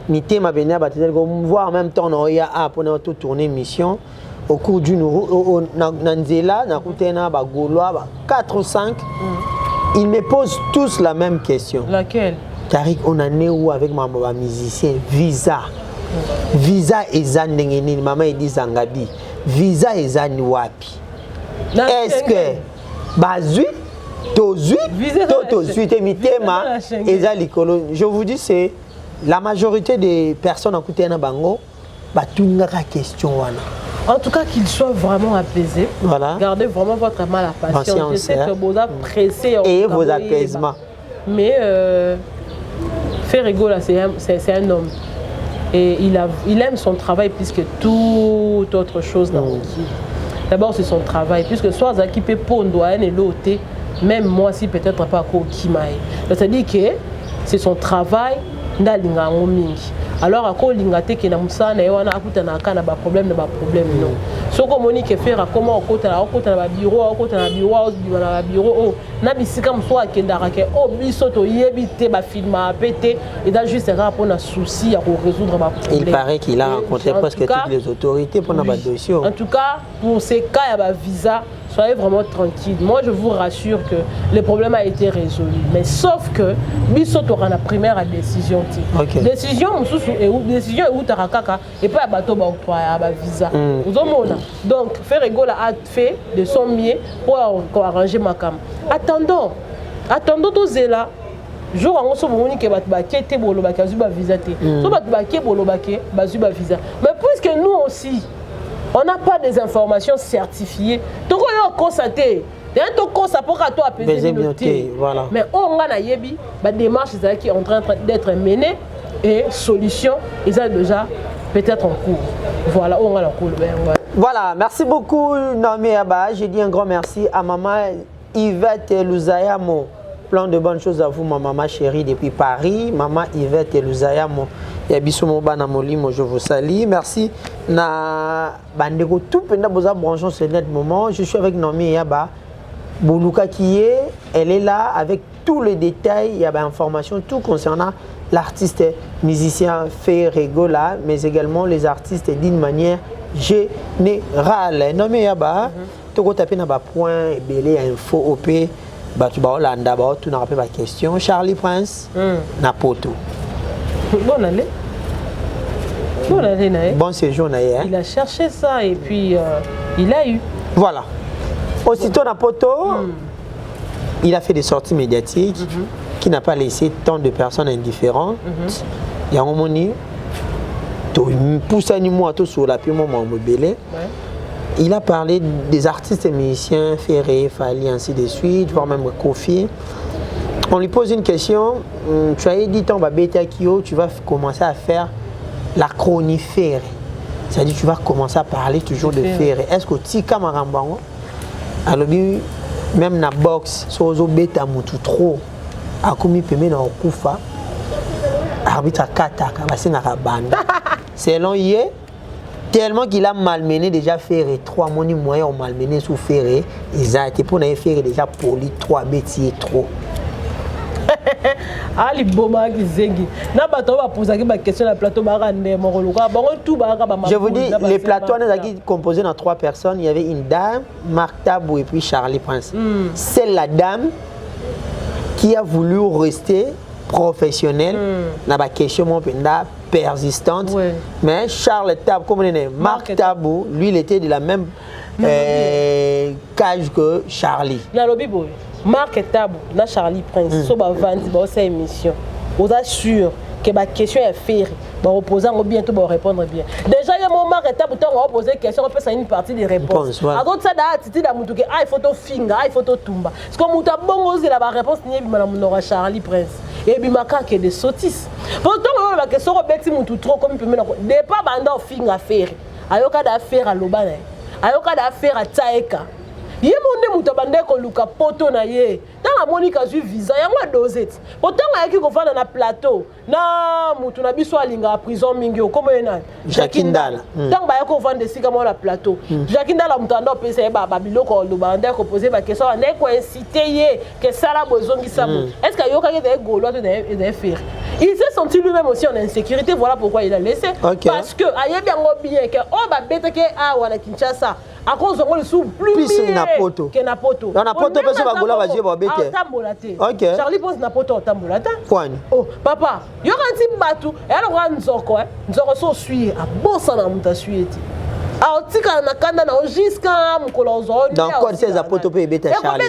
mitema bena ba tu voir en même temps on y a pour notre tourner mission au cours d'une nanzela na kutena ba gaulois ba 4 ou 5 ils me posent tous la même question. Laquelle? Tariq, on a né où avec ma musicien visa. Visa eza ndengeni maman dit Zangabi. Visa eza ni wapi? Est-ce que bazui tozui tozui te mitema eza likolo. Je vous dis c'est la majorité des personnes en Koutena Bango batungaka question wana. En tout cas, qu'il soit vraiment apaisé. Voilà. Gardez vraiment votre mal à patience. Je sais que vous êtes pressé. Et vos apaisements. Mais Ferrigo, là, c'est un homme. Et il aime son travail plus que toute autre chose dans le vie. D'abord, c'est son travail. Puisque soit Zaki peut pondre et l'autre, même moi, si peut-être pas Kimaï. C'est-à-dire que c'est son travail. Alors à quoi l'ingate qui n'a pas na wana akuta na kana ba problème non soko Monique faire comment okota na bureau na bureau na bisika mso akendaka ke biso to yebite ba film a pété et da juste pour na souci à résoudre ba problème. Il paraît qu'il a rencontré presque toutes les autorités pour na ba dossier. En tout cas pour ces cas il y a ba visa. Soyez vraiment tranquille. Moi, je vous rassure que le problème a été résolu. Mais sauf que, biso aura la première décision. Décision, décision où tarakaka et pas à bateau à visa. Donc, Ferrigo a fait de son mieux pour arranger ma cam. Attendons tous là. Jour en ce moment que batbake bolobake azuba visa te. So batbake bolobake bazuba visa. Mais puisque nous aussi on n'a pas des informations certifiées. Tu as constaté. Tu as constaté pour toi apaiser. Voilà. Mais on a la démarche qui est en train d'être menée et solution, ils ont déjà peut-être en cours. Voilà, on va en cours. Voilà, merci beaucoup Naomi Yaba. J'ai dit un grand merci à maman Yvette Louzayamo. Plein de bonnes choses à vous, ma maman chérie, depuis Paris. Maman Yvette Louzayamo. Yabisomo Bana Molimo, je vous salue. Merci. Na Bandeko, tout pendant besoin branchons ce net moment. Je suis avec Naomi Yaba. Boulouka qui est, elle est là avec tous les détails, il y a des informations, tout concernant l'artiste musicien Ferregola, mais également les artistes d'une manière générale. Naomi Yaba, tu as tapé dans le point, belé info OP, tu vas Hollanda, tu n'as pas de question. Charlie Prince, Napoto. Bonne année. Bonne année. Bon séjour, Naye. Il a cherché ça et puis il a eu. Voilà. Aussitôt Napoto, il a fait des sorties médiatiques qui n'a pas laissé tant de personnes indifférentes. Il y a un moment il a parlé des artistes et musiciens, Ferré, Fali, ainsi de suite, voire même Kofi. On lui pose une question, tu as dit tu vas commencer à faire la chronique Ferré. C'est-à-dire tu vas commencer à parler toujours de Ferré. Est-ce que tu as alors même na boxe sozo beta mutu trop akomi peme na okufa arbitre kataka basenga banda selon yé tellement qu'il a malmené déjà Ferré 3 moni moyen ont malmené sous Ferré ils a été pour na Ferré déjà poli 3 bêtiers trop. Ali boma kizengi na bato ba poser ki ba question na plateau ba rande mo luka bango tout ba ka ba. Je vous dis les plateaux qui composés dans 3 personnes, il y avait une dame, Marc Tabou et puis Charlie Prince. C'est la dame qui a voulu rester professionnelle dans la question mon penda persistante. Mais Charles Tabou comme on est Marc Tabou, lui il était de la même cage que Charlie. La lobby boy. Marc Tabou, na Charlie Prince, so ba vandi ba cette émission. Vous assure que ma question est faite, ba opposant bientôt ba répondre bien. Déjà il y a mon Marc Tabou tant on poser question, on peut ça une partie des réponses. À d'autres ça da attitude da mutu que il faut to finga, il faut to tumba. Parce que muta bongo c'est la réponse ni bi na munora Charlie Prince. Et bi makake de sotis. Pourtant on la question rebeti mutu trop comme peut maintenant. De pas banda finga faire. Ayoka da faire à lobana. Ayoka da faire à Taeka. Il y a mon mutabande ko luka poto na ye dans la monika ju visa ya moi dosette pourtant il y a qui ko na plateau na mutu na biso alinga prison mingi comme ena Jakindala tant ba ya ko vendre sika mo la plateau Jakindala mutando pesa ba biloko lobande ko poser ba question na ko inciter ye que ça la bozongi sabo est-ce que yoka ke golo to de faire il s'est senti lui-même aussi en insécurité voilà pourquoi il a laissé parce que aye bien que on ba bête que a wana Kinshasa à cause de le sous plus Napoto. Que Napoto. Dans Napoto, personne va gola va jouer bête. OK. Charlie pose Napoto tambolata. Kwani. Oh, papa, yo kanti batu, et alors nzoko nzoko so suit a bossa na muta suiti. A otika na kanda na jusqu'à mukolo zo. Dans quoi ces apoto pe bête Charlie.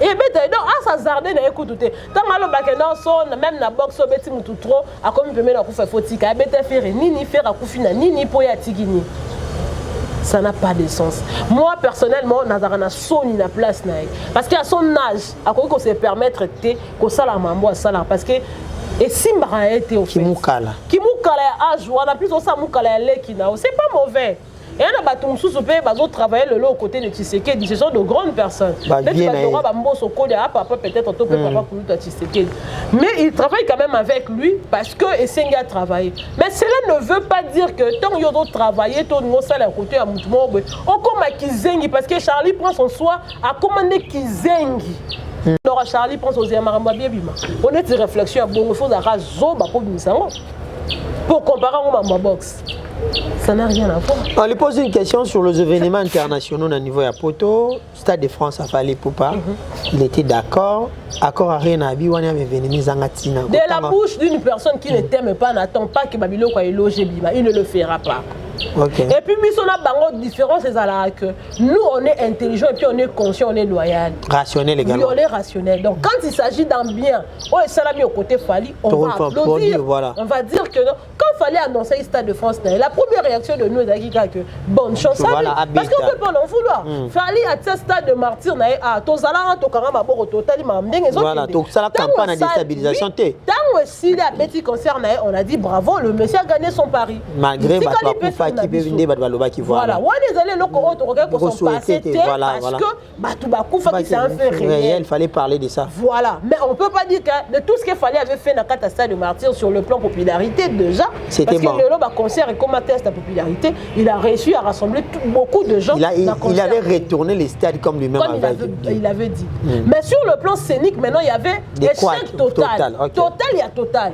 Et bête donc à sa zardé na écoute tout. Tant malo bakena son même na box so beti mutu trop a comme peme na kufa fotika bête faire nini faire a kufina nini po ya tigini. Ça n'a pas de sens. Moi, personnellement, Nazarana sonne la place. Parce qu'à son âge, à quoi qu'on se permettre de qu'on s'ala mambo à sala. Parce que, et si m'a été au fait. Kimukala âge, on a plus de ça, Moukala qui n'a. C'est pas mauvais. Et on a battu sous ce pays, ils ont travaillé le lot aux côtés de Tshisekedi. Ce sont de grandes personnes. Mais il travaille quand même avec lui parce que Essenga a travaillé. Mais cela ne veut pas dire que tant qu'il y a d'autres travaillés, tout le monde à côté à Moutoumou. On comme Kizengi parce que Charlie prend son soin à commander Kizengi. Alors Charlie prend son Zémaramba bien bima. On est de réflexion à bon, il faut pour comparer à ma box. Ça n'a rien à voir. On lui pose une question sur les événements internationaux au niveau de Poto. Stade de France a fallu pour pas. Il était d'accord. Accord à rien à Biwani avait venu Zangatina. De la bouche d'une personne qui ne t'aime pas, n'attend pas que Babilo soit élogé Bima. Il ne le fera pas. Okay. Et puis, on a une différence, c'est que nous, on est intelligent et puis on est conscient, on est loyal. Rationnel également. Oui, on est rationnel. Donc, quand il s'agit d'un bien, on est salami au côté Fali, on va applaudir. Voilà. On va dire que non. Quand il fallait annoncer le Stade de France, la première réaction de nous est que bonne chance à lui. Parce qu'on ne peut pas en vouloir. Il fallait à ce Stade de Martyr, Tozala, Tokarama, Total, voilà, donc ça la campagne de déstabilisation. Tant aussi la petite concert, on a dit bravo, le monsieur a gagné son pari. Malgré Batoufa qui peut venir, Batouba qui voit. Voilà, on est allé là pour son passé, parce que Batouba qui s'est un fait réel. Il fallait parler de ça. Voilà, mais on ne peut pas dire que de tout ce qu'il fallait avait fait dans le Stade de Martyr sur le plan popularité déjà. Parce que le concert et comme test de popularité, il a réussi à rassembler beaucoup de gens. Il avait retourné les stades comme lui-même il avait dit. Mais sur le plan scénique, maintenant il y avait échec total. Total, il y a total.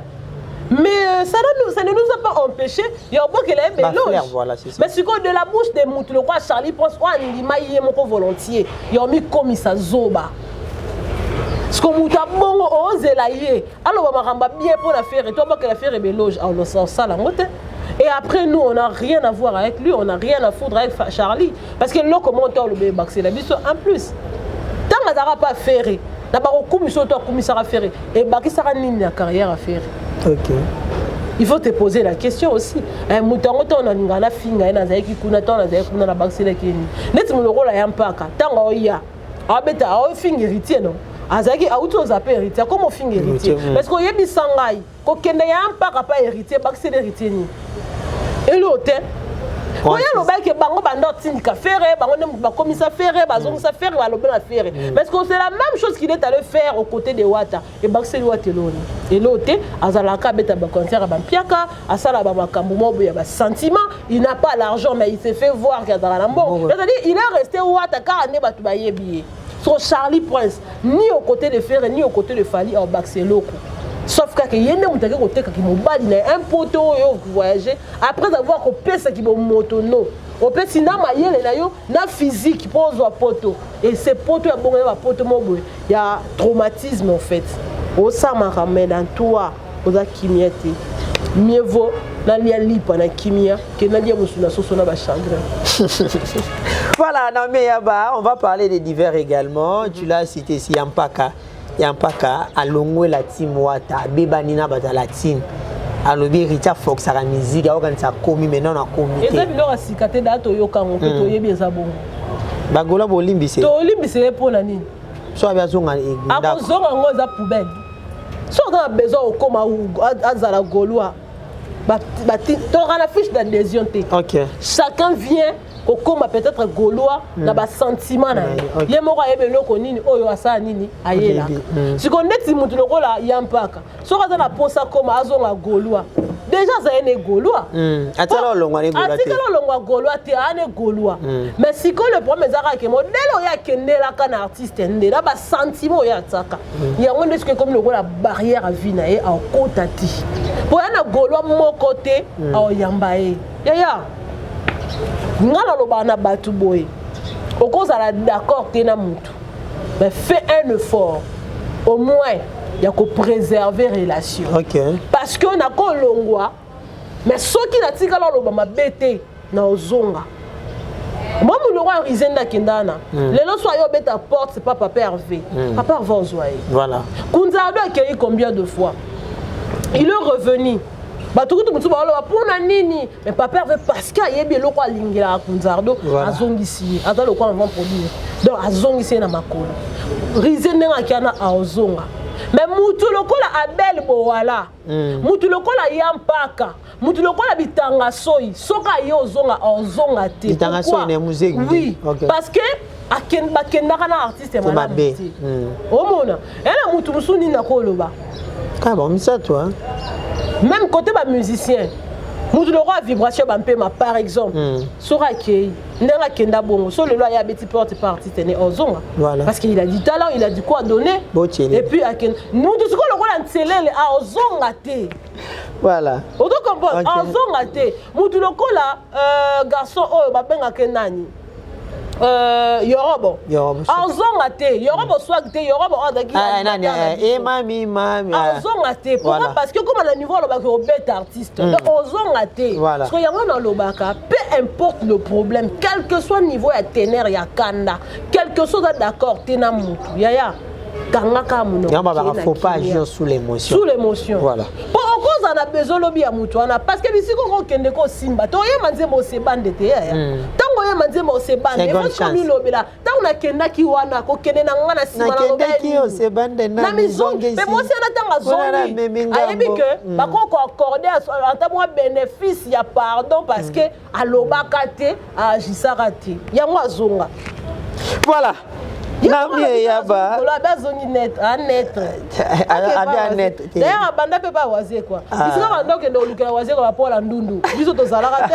Mais ça ne nous a pas empêché. Il y a beaucoup qui l'a voilà, mais c'est que de la bouche des moutons, le roi Charlie pense qu'il y a mon volontiers. Il y a mis comme ça zoba. Ce qu'on m'a bon osé la yé. Alors on m'a bien pour la faire et toi que la faire est mélange. On sent ça la motte. Et après nous on n'a rien à voir avec lui, on n'a rien à foutre avec Charlie parce que là comment on le bébé c'est la mission en plus. Tant qu'on n'a pas faire. D'abord, commission toi commissaire à faire et baki sera nini la carrière à faire. OK. Il faut te poser la question aussi. Mouton on a ngana finga na zaiki kuna tona zaiki kuna la baksele kini. Net mu rôle ya mpaka. Tango ya. Abeta o finga héritier non. Azaki auto zape héritier comment finga héritier parce que yebi sangai ko kende ya mpaka pas héritier baksele héritier ni. Et l'autre Oya lo ba ke bango bando tindika faire bango ne ba commissaire faire bazongo sa faire ba lo bela faire parce que c'est la même chose qu'il est allé faire aux côtés de Wata et Baxeli Wateloni et l'autre azalaka beta ba concert ba mpiaka asala ba makambo mobo ya ba sentiment il n'a pas l'argent mais il s'est fait voir qu'il y a dans la mbo c'est-à-dire il est resté Wata car ne ba to ba yebi so Charlie Prince ni aux côtés de Ferre ni aux côtés de Fali au Baxeloko. Sauf que il y a des gens qui m'ont bali un poteau qui voyager après avoir coupé ce qui m'ont motono. Au peut si na maïe na physique pose un poteau et ces poteaux bon un poteau il y a traumatisme en fait. Au ça m'a ramène en toi aux akimiété. Mieux vaut la lia lipa na kimia que na lia musuna soso na ba chagrin. Voilà, non mais on va parler des divers également. Tu l'as cité ici Yampaka. Yampaka alongwe la team Wata bebanina bata la team alobi Rita Fox à la musique a organiser komi maintenant na comité et ça biloko sikate da to yoka ngo to yebi eza bongo bagola bolimbise to limbise pour na nini so abia zonga a zonga ngo za poubelle so on a besoin au koma azala golwa ba to la fiche d'adhésion té. OK Chacun vient au coma peut-être gaulois na ba sentiment na ye moko ayebe loko nini oyo asa nini ayela si ko neti mutu lokola Yampaka so kaza na posa koma azonga gaulois déjà ça ene gaulois atala longwa ne gaulois atala longwa gaulois te ane gaulois mais si ko le problème ezaka ke modèle ya kendela kana artiste ndela ba sentiment ya tsaka yango ndesque comme lokola barrière à vie na ye a kotati pour na gaulois moko te a yamba e ya ngala loba na batu boy okozala d'accord tena mutu mais fais un effort au moins ya ko préserver relation parce que na ko longwa mais soki na tika loba mabete na ozonga moi mon roi Rizenda Kindana lelo so yo beta porte c'est pas papa Hervé papa Hervé Ozoaye voilà Kunzardo a accueilli combien de fois il est revenu batukutu mutu ba loba pona nini mais papa Hervé parce qu'il y a bien loko alingila Kunzardo azongisi azalo kwa avant produire donc azongisi na makolo Rizenda akiana azonga mais mutu lokola Abel Bowala mutu lokola Yampaka mutu lokola Bitanga Soyi soka yo ozonga te Bitanga Soyi ne musique oui parce que bakendaka na artiste malamu omona ela mutu musuni na koloba ka bon ça toi même côté ba musicien mutu lokola vibration bampema par exemple sora kei ndanga kenda bongo so le loi ya beti porte par artiste ne ozonga parce qu'il a du talent il a du quoi donner et puis aken mutu siko lokola ntelele a ozonga te voilà oto comprendre ozonga te mutu lokola garçon oyo babenga kenani Yorobo azonga te Yorobo swag te Yorobo odaki nani mami azonga te pourquoi parce que comme à niveau lobaka obeta artiste donc ozonga te parce que yango na lobaka peu importe le problème quel que soit niveau ya ténère ya kanda quelque chose d'accord tena mutu yaya kanga ka muno faut pas agir sous l'émotion voilà pour a besoin lobi ya mutu wana parce que bisiko ko kende ko simba to ye manze mo se bande te ya tango ye manze mo se bande e faut comme lobela tango na kenda ki wana ko kende na ngana sima na lobela na kende ki o se bande na mizonge mais moi c'est na tanga zongi ayebi que ba ko accorder ata moi bénéfice ya pardon parce que alobaka te agisaka te yango azonga voilà. Nami yaba. La bazongi net, net. Net. D'ailleurs, banda peut pas wazer quoi. Ici quand on que le kala wazer quoi pour la ndundu. Biso to zalaka te.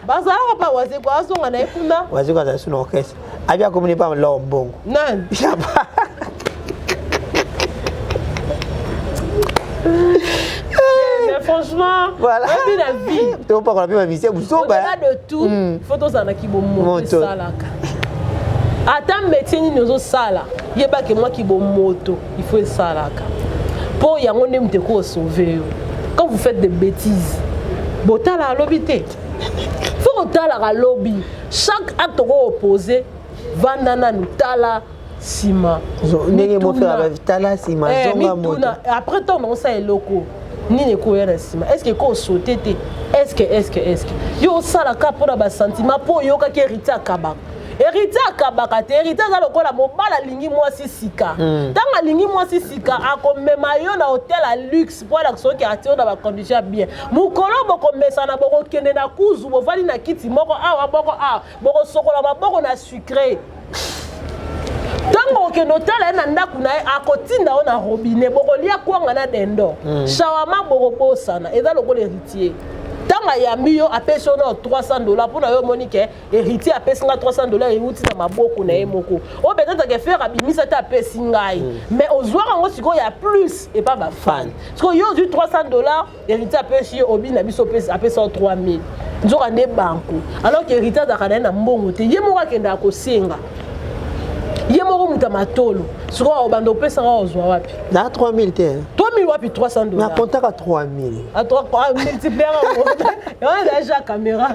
Bazala pas wazer quoi, azonga na efunda. Wazer quoi ça sur l'orchestre. Abia communiquer pas l'ombongo. Non. Yaba. Mais franchement, voilà. La vie. Tu peux pas qu'on a pu m'aviser vous so ba. De tout. Photos en aki bomo salaka. Attends, métier ni nous sala. Yeba que moi qui bon moto, il faut salaka. Pour yango ne mte ko sauver. Quand vous faites des bêtises, botala à l'obité. Faut botala à lobby. Chaque acte opposé, vandana nous tala sima. Nenge mo faire tala sima zonga moto. Après ton on ça est loco. Ni ne ko yana sima. Est-ce que ko sauter te? Est-ce que yo salaka pour ba sentiment pour yo ka ki hérité akaba. Hérité akabaka te hérité za lokola mobala lingi mwasi sika tanga lingi mwasi sika akomema yo na hôtel à luxe pour la soki atio na ba condition bien mukolo boko mesana boko kende na kuzu bovali na kiti moko awa boko boko sokola maboko na sucré tango ke hôtel na ndaku na akotinda ona robinet boko lia kwanga na dendo shawama boko bosana eza lokola héritier tanga ya miyo apesho na $300 pour na yo monique héritier apesi nga $300 et uti na maboko na emoko o peut-être que faire abimisa ta apesi ngai mais ozwaka ngo siko ya plus et pas ba fan parce que yo du $300 héritier apesi yo obi na biso apesi 3000 nzoka nde banko alors que héritier zakana na mbongo te ye moko kenda ko senga ye moko muta matolo siko obando pesa nga ozwa wapi na 3000 te 3000 wapi $300 na comptaka 3000 à 3 multiplier on a déjà caméra.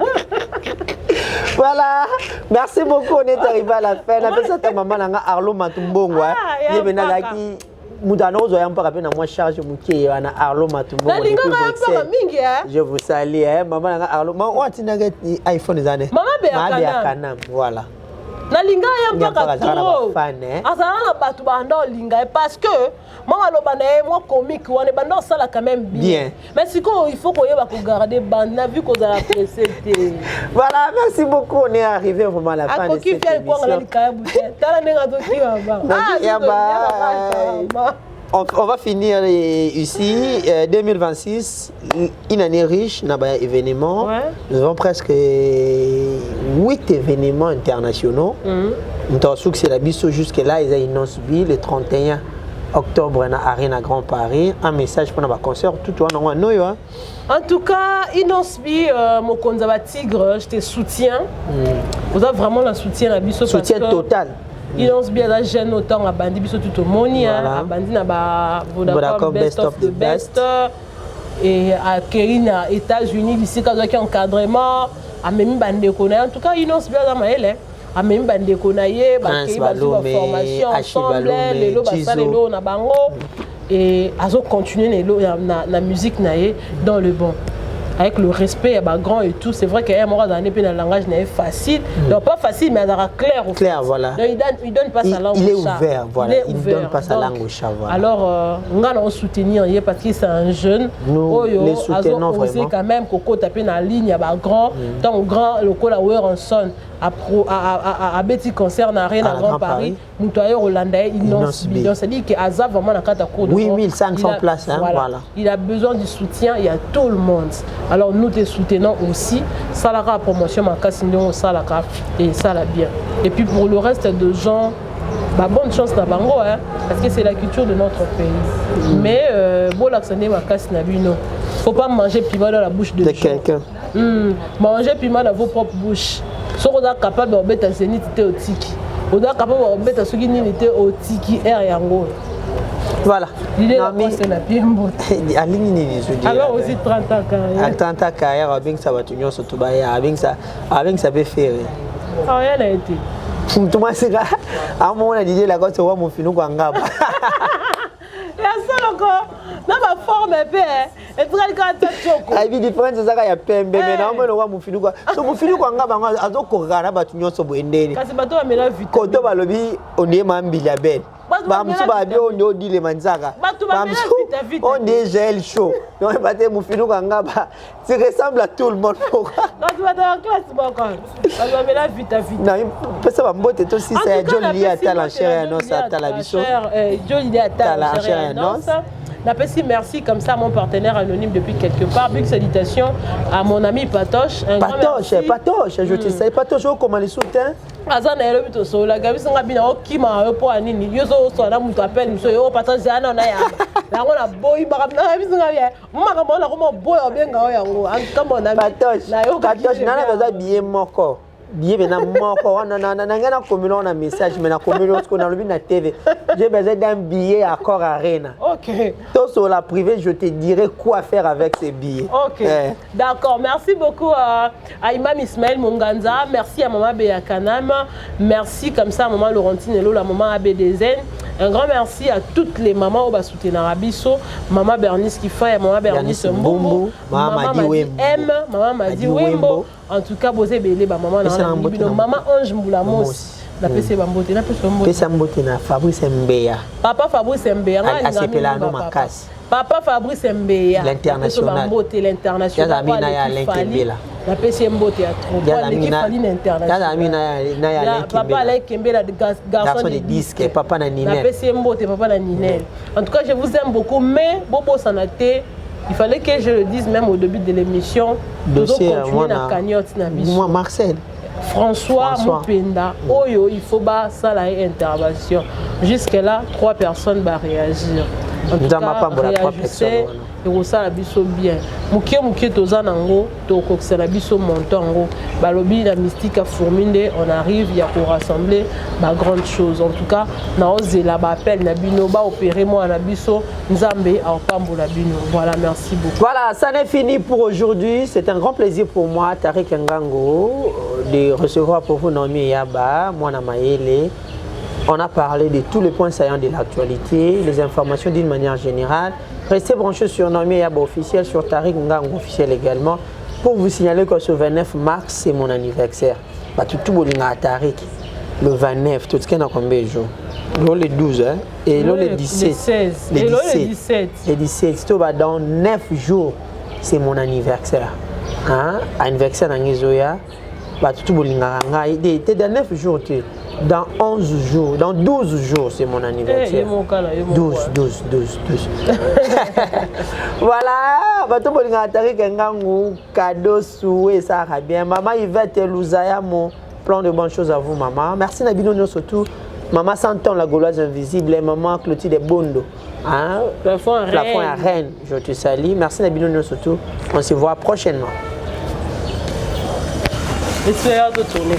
Voilà, merci beaucoup, on est arrivé à la fin. La personne ta maman nanga Arlo Matumbongo ye benaka ki mudano ozo yamba ka pena moi charge mukie na Arlo Matumbongo depuis Bruxelles. Je vous salue maman nanga Arlo ma watina get iPhone zane maman be akana voilà. Na linga ya mpaka trop azala na batu banda linga parce que moi loba na moi comique on est banda sala quand même bien mais siko il faut qu'on y va garder bande na vu qu'on a pressé. Voilà, merci beaucoup, on est arrivé vraiment à la fin de cette émission. On va finir ici, 2026, une année riche, dans les événements. Ouais. Nous avons presque 8 événements internationaux. Nous avons succès la biso jusque-là, ils ont Inosbi le 31 octobre à Arena Grand Paris. Un message pour notre concert, tout le monde. En tout cas, Inosbi, mon Konzaba Tigre, je te soutiens. Vous avez vraiment le soutien à biso. Soutien total. Inosbi a jeune autant à bandi biso tout au monde, à bandi na ba Vodacom best of the best et à Kerina États-Unis ici quand il y a encadrement à même bandi konaye. En tout cas, Inosbi a maël à même bandi konaye ba kei ba formation ensemble les lo ba sale lo na bango et azo continuer la musique naie dans le bon. Avec le respect, grand et tout, c'est vrai qu'il y a un moment dans le langage n'est facile, donc pas facile, mais clair. Clair, voilà. Donc, il donne pas sa langue au chat. Il est ouvert, voilà. Il donne pas sa langue au chat, voilà. Alors, on va soutenir parce que c'est un jeune. Nous les soutenons vraiment. Quand même, Coco taper dans la ligne, il y a grand, tant grand, le col à Werenson, à Betty Concert, à Arena Grand Paris, Moutaye Hollandais, Inosbi. Donc, ça dit qu'il y a vraiment la carte à court de 8500 places, voilà. Il a besoin du soutien, il y a tout le monde. Alors nous te soutenons aussi. Ça la promotion ma casse ça la et ça la bien. Et puis pour le reste de gens, bah bonne chance na bango parce que c'est la culture de notre pays. Mais bon l'accès ma casse na bino. Faut pas manger piment dans la bouche de quelqu'un. Manger piment dans vos propres bouches. Si vous êtes capable de mettre un zénith au tiki. Vous êtes capable de mettre ce qui n'était au tiki air et ango. Voilà. C'est la bien beauté. Alors aussi 30 ans carrière. 30 ans carrière, avec ça va tenir sur tout baya, avec ça peut faire. Rien n'a été. Tout le monde c'est là. À un moment on a dit la gosse wa mon finou kwa ngaba. La seule na ma forme pe et très quand toko ai bi difference ça ya pembe mais na mo wa mufili kwa so mufili kwa ngaba nga azokogana batu nyonso boendeni kasi bato ba mela vite koto balobi onye mambili ya belle bamsu ba bi onye odile manzaka bamsu on est gel chaud donc baté mufili kwa ngaba tu ressemble à tout le monde pourquoi tu vas dans la classe boko ba mela vite na pesa ba mbote to si ça Jolie ata la chair non ça ata la biso Jolie ata la chair non Napesi merci comme ça à mon partenaire anonyme depuis quelque part. Big salutations à mon ami Patoche. Patoche, je te sais. Patoche, comment les soutiens? Azana elo bito so la gabi singa bina okima po anini yozo so na mutu appelle mso yo Patoche ana na ya. La ngona boy ba na bisinga ya. Mama ka mona ko boy obenga o yango. Kama na Patoche. Patoche nana baza bien moko. Bien bena moko na ngana communion na message mais na communion ce qu'on a na TV. J'ai besoin d'un billet à Accor Arena. OK. Toi sur la privée, je te dirai quoi faire avec ces billets. OK. D'accord, merci beaucoup à Imam Ismaël Monganza, merci à maman Béa Kanam, merci comme ça à maman Laurentine Elo, la maman ABDZN. Un grand merci à toutes les mamans au Basouté Narabiso, maman Bernice Kifa et maman Bernice Mbombo, maman Madi M, maman Madi Wembo. En tout cas, vous avez maman maman Ange Moulamos. La PC Bambote, la PC Bambote na Fabrice Mbeya. Papa Fabrice Mbeya, Papa Fabrice Mbeya. L'international. L'international. La PC Mbote a trop. Papa Alain Kembela, garçon de disque. Papa na Ninel. La PC Mbote, papa na Ninel. En tout cas, je vous aime beaucoup, mais Bobo Sanate. Il fallait que je le dise même au début de l'émission. Dossier, moi, Marcel. François Moupenda. Oyo, il faut pas ça la intervention. Jusque-là, 3 personnes vont réagir. En tout cas, réagissez et ça la biso bien. Mukie tozanango, tokoksa la biso montango. Balobi la mystique a fourminde, on arrive, il y a pour rassembler ma grande chose. En tout cas, na osé la appel na bino ba opérer moi na biso nzambe a pambo la bino. Voilà, merci beaucoup. Voilà, ça n'est fini pour aujourd'hui. C'est un grand plaisir pour moi, Tariq Ngango, de recevoir pour vous Naomi Yaba, moi na Maele. On a parlé de tous les points saillants de l'actualité, les informations d'une manière générale. Restez branchés sur Naomi Yaba officiel, sur Tariq Ngango officiel également, pour vous signaler que ce 29 mars, c'est mon anniversaire. Tout bolinga Tariq, le 29, tout ce qu'il y a combien de jours? Le 12, hein? Et le 17. Le 17. Le 17, dans 9 jours, c'est mon anniversaire. Hein? Anniversaire dans Nizoya, tout bolinga dans 9 jours. Dans 11 jours, dans 12 jours, c'est mon anniversaire. 12. Voilà, tout le monde a cadeau souhait, ça va bien. Maman Yvette Louzaya, mon plan de bonnes choses à vous, maman. Merci Nabino surtout. Maman Santon, la Gauloise invisible, et maman Clotilde Bondo. Hein? Plafond à Rennes, je te salue. Merci Nabino surtout. On se voit prochainement. Espérons de tourner.